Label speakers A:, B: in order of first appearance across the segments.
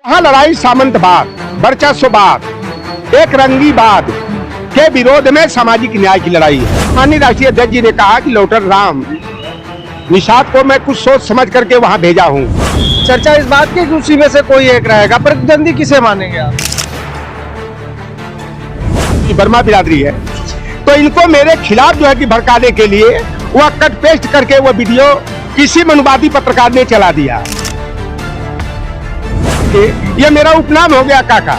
A: यहाँ लड़ाई सामंतवाद, वर्चस्ववाद, एक रंगीवाद के विरोध में सामाजिक न्याय की लड़ाई है। माननीय राष्ट्रीय अध्यक्ष जी ने कहा कि लोटर राम निषाद को मैं कुछ सोच समझ करके वहां भेजा हूं।
B: चर्चा इस बात की कि उसी में से कोई एक रहेगा, प्रतिद्वंदी किसे मानेंगे आप?
A: वर्मा बिरादरी है, तो इनको मेरे खिलाफ जो है कि भड़काने के लिए वह कट पेस्ट करके वह वीडियो किसी मनुवादी पत्रकार ने चला दिया। ये मेरा उपनाम हो गया काका।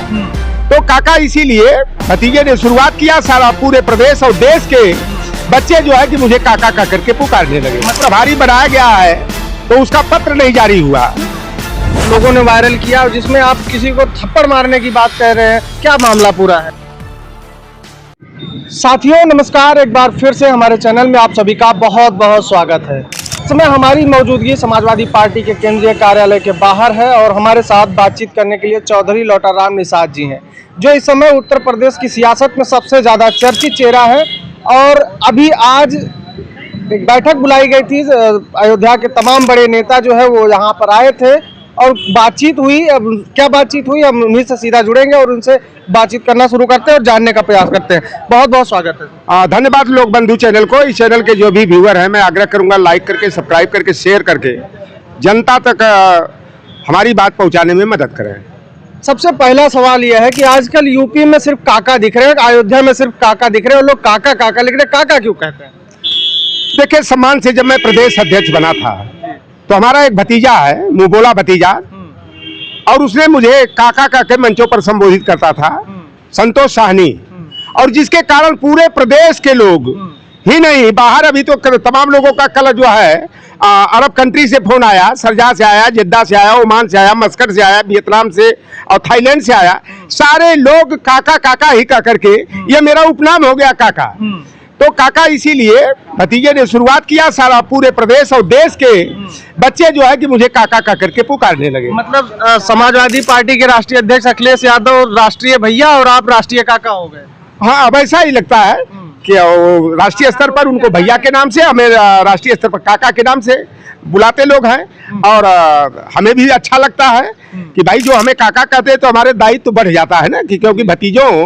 A: तो काका इसीलिए भतीजे ने शुरुआत किया, सारा पूरे प्रदेश और देश के बच्चे जो है कि मुझे काका का करके पुकारने लगे। प्रभारी बनाया गया है तो उसका पत्र नहीं जारी हुआ।
B: लोगों ने वायरल किया जिसमें आप किसी को थप्पड़ मारने की बात कह रहे हैं, क्या मामला पूरा है? साथियों नमस्कार, एक बार फिर से हमारे चैनल में आप सभी का बहुत बहुत स्वागत है। इस समय हमारी मौजूदगी समाजवादी पार्टी के केंद्रीय कार्यालय के बाहर है और हमारे साथ बातचीत करने के लिए चौधरी लोटाराम निषाद जी हैं, जो इस समय उत्तर प्रदेश की सियासत में सबसे ज़्यादा चर्चित चेहरा है। और अभी आज एक बैठक बुलाई गई थी, अयोध्या के तमाम बड़े नेता जो है वो यहाँ पर आए थे और बातचीत हुई। अब क्या बातचीत हुई, हम उन्हीं से सीधा जुड़ेंगे और उनसे बातचीत करना शुरू करते हैं और जानने का प्रयास करते हैं। बहुत बहुत स्वागत है।
A: धन्यवाद लोक बंधु चैनल को। इस चैनल के जो भी व्यूअर हैं, मैं आग्रह करूंगा लाइक करके, सब्सक्राइब करके, शेयर करके जनता तक हमारी बात पहुंचाने में मदद करें।
B: सबसे पहला सवाल यह है कि आजकल यूपी में सिर्फ काका दिख रहे हैं, अयोध्या में सिर्फ काका दिख रहे हैं और लोग काका काका लिख रहे हैं। काका क्यों कहते हैं?
A: देखिए, सम्मान से जब मैं प्रदेश अध्यक्ष बना था तो हमारा एक भतीजा है, मुंह बोला भतीजा, और उसने मुझे काका काके मंचों पर संबोधित करता था, संतोष साहनी, और जिसके कारण पूरे प्रदेश के लोग ही नहीं, बाहर अभी तो तमाम लोगों का कल जो है अरब कंट्री से फोन आया, सरजा से आया, जिद्दा से आया, ओमान से आया, मस्कट से आया, वियतनाम से और थाईलैंड से आया। सारे लोग काका काका ही कह करके, ये मेरा उपनाम हो गया काका। तो काका इसीलिए भतीजे ने शुरुआत किया, सारा पूरे प्रदेश और देश के बच्चे जो है कि मुझे काका का करके पुकारने लगे।
B: मतलब समाजवादी पार्टी के राष्ट्रीय अध्यक्ष अखिलेश यादव राष्ट्रीय भैया और आप राष्ट्रीय काका हो गए।
A: हाँ, अब ऐसा ही लगता है कि राष्ट्रीय स्तर पर उनको भैया के नाम से, हमें राष्ट्रीय स्तर पर काका के नाम से बुलाते लोग हैं। और हमें भी अच्छा लगता है कि भाई जो हमें काका कहते हैं तो हमारे दायित्व तो बढ़ जाता है ना, कि क्योंकि भतीजों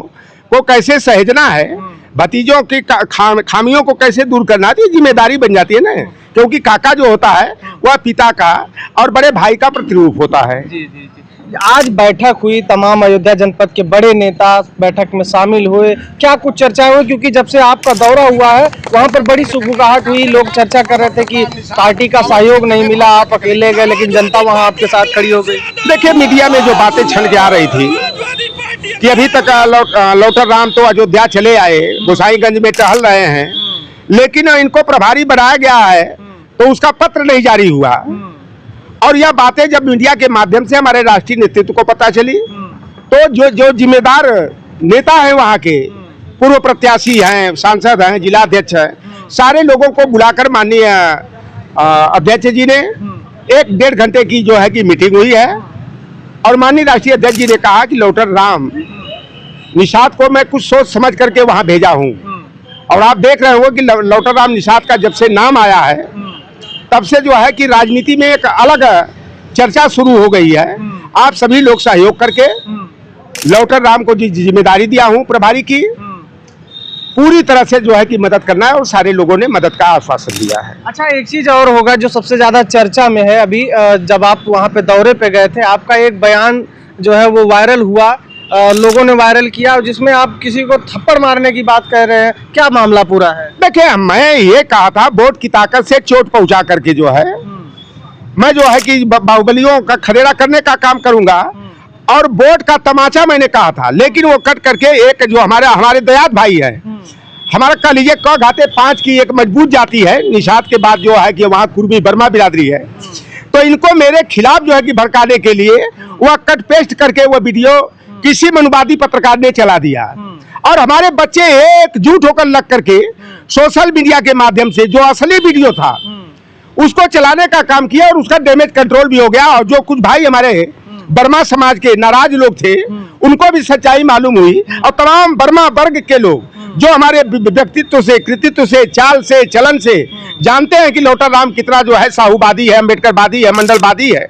A: को कैसे सहेजना है, भतीजों की खामियों को कैसे दूर करना है, तो जिम्मेदारी बन जाती है ना। क्योंकि काका जो होता है वह पिता का और बड़े भाई का प्रतिरूप होता है।
B: जी जी जी। आज बैठक हुई, तमाम अयोध्या जनपद के बड़े नेता बैठक में शामिल हुए, क्या कुछ चर्चा हुई? क्योंकि जब से आपका दौरा हुआ है वहाँ पर बड़ी सुगबुगाहट हुई, लोग चर्चा कर रहे थे कि पार्टी का सहयोग नहीं मिला, आप अकेले गए, लेकिन जनता वहाँ आपके साथ खड़ी हो गई।
A: देखिए, मीडिया में जो बातें छन के आ रही थी कि अभी तक लोटर राम तो अयोध्या चले आए, गोसाईगंज में टहल रहे हैं, लेकिन इनको प्रभारी बनाया गया है तो उसका पत्र नहीं जारी हुआ। और यह बातें जब मीडिया के माध्यम से हमारे राष्ट्रीय नेतृत्व को पता चली तो जो जिम्मेदार नेता हैं, वहाँ के पूर्व प्रत्याशी हैं, सांसद हैं, जिलाध्यक्ष हैं, सारे लोगों को बुलाकर माननीय अध्यक्ष जी ने 1-1.5 घंटे की जो है कि मीटिंग हुई है। और माननीय राष्ट्रीय अध्यक्ष जी ने कहा कि लोटर राम निषाद को मैं कुछ सोच समझ करके वहां भेजा हूं। और आप देख रहे हो कि लोटर राम निषाद का जब से नाम आया है तब से जो है कि राजनीति में एक अलग चर्चा शुरू हो गई है। आप सभी लोग सहयोग करके लोटर राम को जिम्मेदारी दिया हूं प्रभारी की, पूरी तरह से जो है कि मदद करना है, और सारे लोगों ने मदद का आश्वासन दिया है।
B: अच्छा, एक चीज और होगा जो सबसे ज्यादा चर्चा में है अभी, जब आप वहाँ पे दौरे पे गए थे, आपका एक बयान जो है वो वायरल हुआ, लोगों ने वायरल किया, जिसमें आप किसी को थप्पड़ मारने की बात कह रहे हैं। क्या मामला पूरा है? देखिए,
A: मैं ये कहा था वोट की ताकत से चोट पहुंचा करके जो है मैं जो है कि बाहुबलियों का खदेड़ा करने का काम करूंगा, और वोट का तमाचा मैंने कहा था, लेकिन वो कट करके एक जो हमारे दयाद भाई है, हमारा कह लीजिए क घाते 5 की एक मजबूत जाति है, निषाद के बाद जो है कि वहाँ कुर्मी वर्मा बिरादरी है, तो इनको मेरे खिलाफ जो है कि भड़काने के लिए वह कट पेस्ट करके वह वीडियो किसी मनुवादी पत्रकार ने चला दिया। और हमारे बच्चे एकजुट होकर लग करके सोशल मीडिया के माध्यम से जो असली वीडियो था उसको चलाने का काम किया, और उसका डैमेज कंट्रोल भी हो गया। और जो कुछ भाई हमारे वर्मा समाज के नाराज लोग थे उनको भी सच्चाई मालूम हुई, और तमाम वर्मा वर्ग के लोग जो हमारे व्यक्तित्व से, कृतित्व से, चाल से, चलन से जानते हैं कि लोटर राम कितना जो है साहूवादी है, अम्बेडकरवादी है, मंडलवादी है,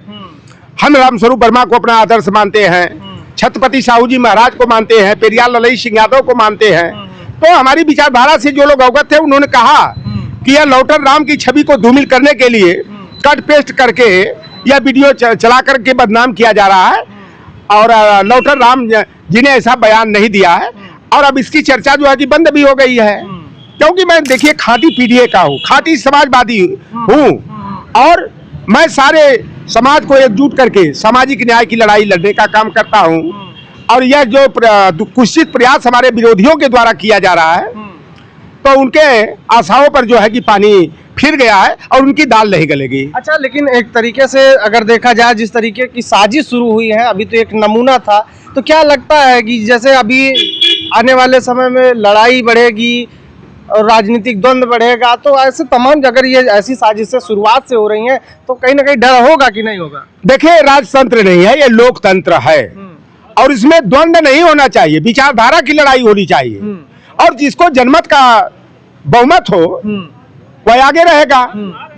A: हम रामस्वरूप वर्मा को अपना आदर्श मानते हैं, छत्रपति साहू जी महाराज को मानते हैं, पेरियार ललई सिंह यादव को मानते हैं। तो हमारी विचारधारा से जो लोग अवगत थे उन्होंने कहा कि यह लौटर राम की छवि को धूमिल करने के लिए कट पेस्ट करके यह वीडियो चला करके बदनाम किया जा रहा है और लौटर राम जी ने ऐसा बयान नहीं दिया है। और अब इसकी चर्चा जो है कि बंद भी हो गई है, क्योंकि मैं देखिए खाटी पीडीए का हूँ, खाटी समाजवादी हूँ और मैं सारे समाज को एकजुट करके सामाजिक न्याय की लड़ाई लड़ने का काम करता हूँ। और यह जो कुत्सित प्रयास हमारे विरोधियों के द्वारा किया जा रहा है तो उनके आशाओं पर जो है कि पानी फिर गया है और उनकी दाल नहीं गलेगी।
B: अच्छा, लेकिन एक तरीके से अगर देखा जाए जिस तरीके की साजिश शुरू हुई है, अभी तो एक नमूना था, तो क्या लगता है कि जैसे अभी आने वाले समय में लड़ाई बढ़ेगी और राजनीतिक द्वंद्व बढ़ेगा, तो ऐसे तमाम अगर ये ऐसी साजिशें शुरुआत से हो रही हैं तो कहीं ना कहीं डर होगा कि नहीं होगा?
A: देखिए, राजतंत्र नहीं है, ये लोकतंत्र है और इसमें द्वंद्व नहीं होना चाहिए, विचारधारा की लड़ाई होनी चाहिए और जिसको जनमत का बहुमत हो वह आगे रहेगा।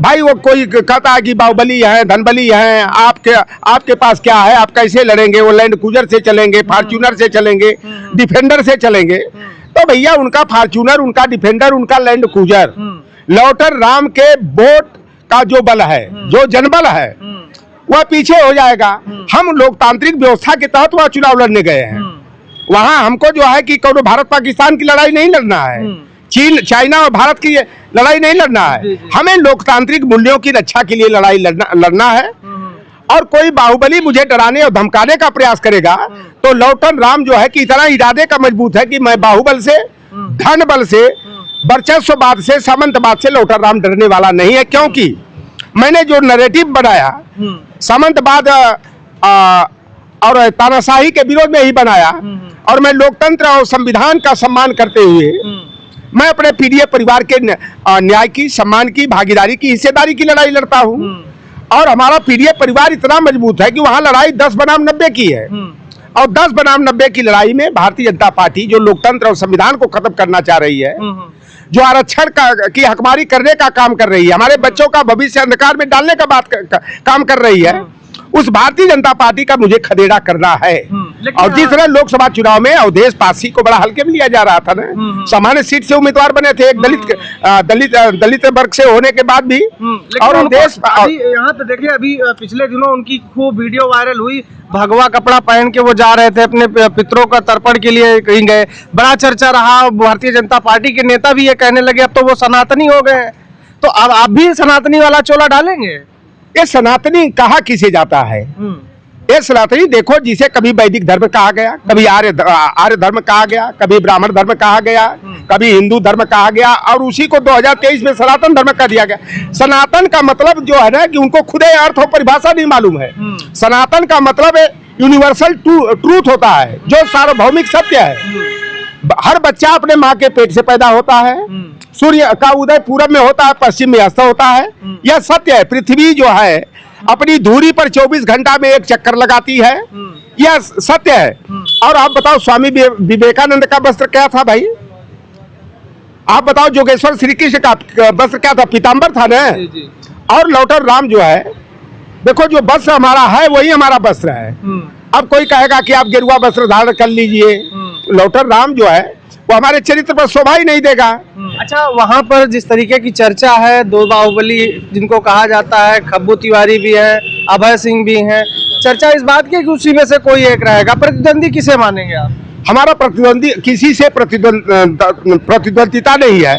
A: भाई वो कोई कहता है कि बाहुबली है, धनबली है, आपके पास क्या है, आप कैसे लड़ेंगे, वो लैंड क्रूजर से चलेंगे, फॉर्च्यूनर से चलेंगे, डिफेंडर से चलेंगे। तो भैया उनका फॉर्च्यूनर, उनका डिफेंडर, उनका लैंड क्रूजर, लौटर राम के वोट का जो बल है, जो जनबल है, वह पीछे हो जाएगा। हम लोकतांत्रिक व्यवस्था के तहत वह चुनाव लड़ने गए हैं, वहां हमको जो है कि कौन भारत पाकिस्तान की लड़ाई नहीं लड़ना है, चीन चाइना और भारत की लड़ाई नहीं लड़ना है, हमें लोकतांत्रिक मूल्यों की रक्षा के लिए लड़ाई लड़ना है। और कोई बाहुबली मुझे डराने और धमकाने का प्रयास करेगा तो लौटर राम जो है कि इतना इरादे का मजबूत है कि मैं बाहुबल से, धन बल से, वर्चस्ववाद से, सामंतवाद से लौटर राम डरने वाला नहीं है। क्योंकि मैंने जो नैरेटिव बनाया सामंतवाद और तानाशाही के विरोध में ही बनाया और मैं लोकतंत्र और संविधान का सम्मान करते हुए मैं अपने पीडीए परिवार के न्याय की, सम्मान की, भागीदारी की, हिस्सेदारी की लड़ाई लड़ता हूं। और हमारा पीडीए परिवार इतना मजबूत है कि वहां लड़ाई 10 बनाम 90 की है और 10 बनाम 90 की लड़ाई में भारतीय जनता पार्टी जो लोकतंत्र और संविधान को खत्म करना चाह रही है, जो आरक्षण की हकमारी करने का काम कर रही है, हमारे बच्चों का भविष्य अंधकार में डालने का काम कर रही है, उस भारतीय जनता पार्टी का मुझे खदेड़ा करना है। और जिस तरह लोकसभा चुनाव में अवधेश पासी को बड़ा हल्के में लिया जा रहा था ना, सामान्य सीट से उम्मीदवार बने थे, एक दलित वर्ग से होने के बाद भी। और अवधेश
B: यहाँ पे देखिए, अभी पिछले दिनों उनकी खूब वीडियो वायरल हुई, भगवा कपड़ा पहन के वो जा रहे थे, अपने पितरों का तर्पण के लिए कहीं गए, बड़ा चर्चा रहा। भारतीय जनता पार्टी के नेता भी ये कहने लगे अब तो वो सनातनी हो गए, तो अब आप भी सनातनी वाला चोला डालेंगे?
A: ये सनातनी कहा किसे जाता है? ये सनातनी देखो, जिसे कभी वैदिक धर्म कहा गया, कभी आर्य धर्म कहा गया, कभी ब्राह्मण धर्म कहा गया, कभी हिंदू धर्म कहा गया और उसी को 2023 में सनातन धर्म कह दिया गया। सनातन का मतलब जो है ना कि उनको खुद अर्थ और परिभाषा नहीं मालूम है। सनातन का मतलब यूनिवर्सल ट्रूथ होता है, जो सार्वभौमिक सत्य है। हर बच्चा अपने माँ के पेट से पैदा होता है, सूर्य का उदय पूरब में होता है, पश्चिम में अस्त होता है, यह सत्य है। पृथ्वी जो है अपनी धुरी पर 24 घंटा में एक चक्कर लगाती है, यह सत्य है। और आप बताओ, स्वामी विवेकानंद का वस्त्र क्या था भाई? आप बताओ, जोगेश्वर श्री कृष्ण का वस्त्र क्या था? पीताम्बर था ना। और लौटर राम जो है, देखो जो वस्त्र हमारा है वही हमारा वस्त्र है। अब कोई कहेगा कि आप गेरुआ वस्त्र धारण कर लीजिए, लौटर राम जो है वो हमारे चरित्र पर शोभा ही नहीं देगा।
B: अच्छा, वहाँ पर जिस तरीके की चर्चा है, 2 बाहुबली जिनको कहा जाता है, खब्बू तिवारी भी है, अभय सिंह भी हैं, चर्चा इस बात की कि उसी में से कोई एक रहेगा। प्रतिद्वंदी किसे मानेंगे आप?
A: हमारा प्रतिद्वंदी किसी से प्रतिद्वंदिता नहीं है।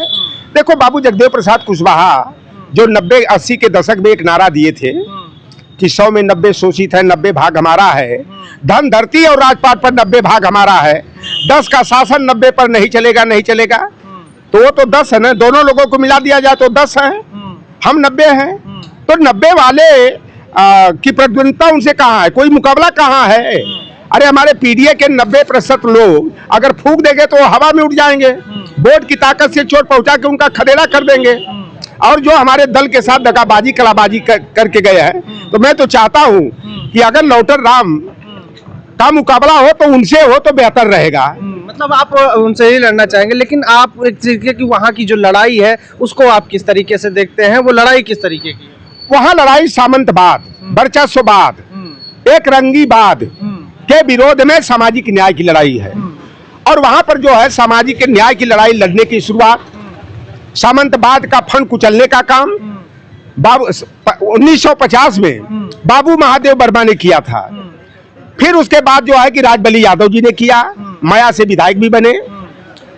A: देखो, बाबू जगदेव प्रसाद कुशवाहा जो 90-80 के दशक में एक नारा दिए थे कि 100 में 90 शोषित है, 90 भाग हमारा है, धन धरती और राजपाट पर 90 भाग हमारा है, 10 का शासन 90 पर नहीं चलेगा, नहीं चलेगा। तो वो तो 10 है ना, दोनों लोगों को मिला दिया जाए तो 10 है, हम 90 हैं। तो 90 वाले की प्रतिद्वंदिता उनसे कहाँ है? कोई मुकाबला कहाँ है? अरे हमारे पीडीए के 90% लोग अगर फूंक देंगे तो हवा में उड़ जाएंगे, वोट की ताकत से चोट पहुंचा के उनका खदेड़ा कर देंगे। और जो हमारे दल के साथ दगाबाजी कलाबाजी करके गए हैं, तो मैं तो चाहता हूं कि अगर लौटर राम का मुकाबला हो तो उनसे हो तो बेहतर रहेगा।
B: मतलब आप उनसे ही लड़ना चाहेंगे, लेकिन आप एक तरीके की वहाँ की जो लड़ाई है उसको आप किस तरीके से देखते हैं? वो लड़ाई किस तरीके की?
A: वहाँ लड़ाई सामंतवाद, वर्चस्ववाद एक रंगीवाद के विरोध में सामाजिक न्याय की लड़ाई है। और वहां पर जो है सामाजिक न्याय की लड़ाई लड़ने की शुरुआत सामंतवाद का फंड कुचलने का काम 1950 में बाबू महादेव वर्मा ने किया था। फिर उसके बाद जो है कि राजबली यादव जी ने किया, माया से विधायक भी बने।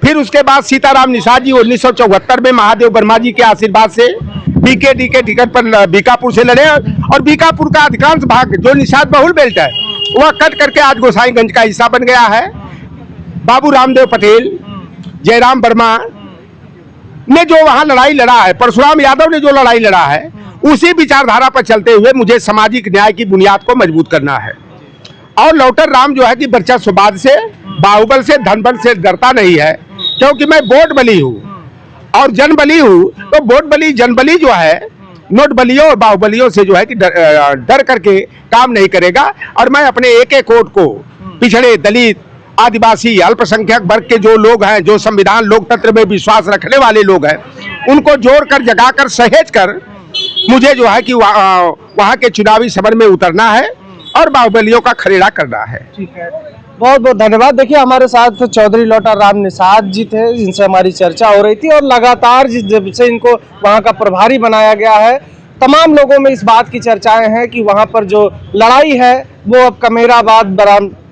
A: फिर उसके बाद सीताराम निषाद जी 1974 में महादेव वर्मा जी के आशीर्वाद से बीकेडी के टिकट पर बीकापुर से लड़े और बीकापुर का अधिकांश भाग जो निषाद बहुल बेल्ट है वह कट करके आज गोसाईगंज का हिस्सा बन गया है। बाबू रामदेव पटेल, जयराम वर्मा ने जो वहां लड़ाई लड़ा है, परशुराम यादव ने जो लड़ाई लड़ा है, उसी विचारधारा पर चलते हुए मुझे सामाजिक न्याय की बुनियाद को मजबूत करना है। और लौटर राम जो है कि वर्चस्ववाद से, बाहुबल से, धनबल से डरता नहीं है, क्योंकि मैं वोट बली हूँ और जनबली हूँ। तो वोट बली जनबली जो है नोट बलियों और बाहुबलियों से जो है कि डर करके काम नहीं करेगा। और मैं अपने एक एक वोट को पिछड़े, दलित, आदिवासी, अल्पसंख्यक वर्ग के जो लोग हैं, जो संविधान लोकतंत्र में विश्वास रखने वाले लोग हैं, उनको जोड़कर, जगाकर, सहेज कर मुझे जो है कि वहाँ के चुनावी समर में उतरना है और बाहुबलियों का खरेड़ा करना है।
B: ठीक है, बहुत बहुत धन्यवाद। देखिए हमारे साथ चौधरी लौटर राम निषाद जी थे, जिनसे हमारी चर्चा हो रही थी और लगातार जब से इनको वहाँ का प्रभारी बनाया गया है, तमाम लोगों में इस बात की चर्चाएं हैं कि वहाँ पर जो लड़ाई है वो अब कमेराबाद,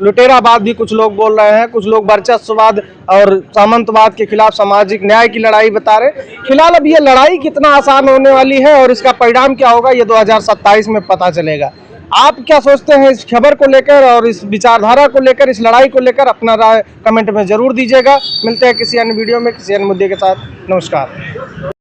B: लुटेराबाद भी कुछ लोग बोल रहे हैं, कुछ लोग वर्चस्ववाद और सामंतवाद के खिलाफ सामाजिक न्याय की लड़ाई बता रहे। फिलहाल अब ये लड़ाई कितना आसान होने वाली है और इसका परिणाम क्या होगा ये 2027 में पता चलेगा। आप क्या सोचते हैं इस खबर को लेकर और इस विचारधारा को लेकर, इस लड़ाई को लेकर? अपना राय कमेंट में जरूर दीजिएगा। मिलते हैं किसी अन्य वीडियो में किसी अन्य मुद्दे के साथ। नमस्कार।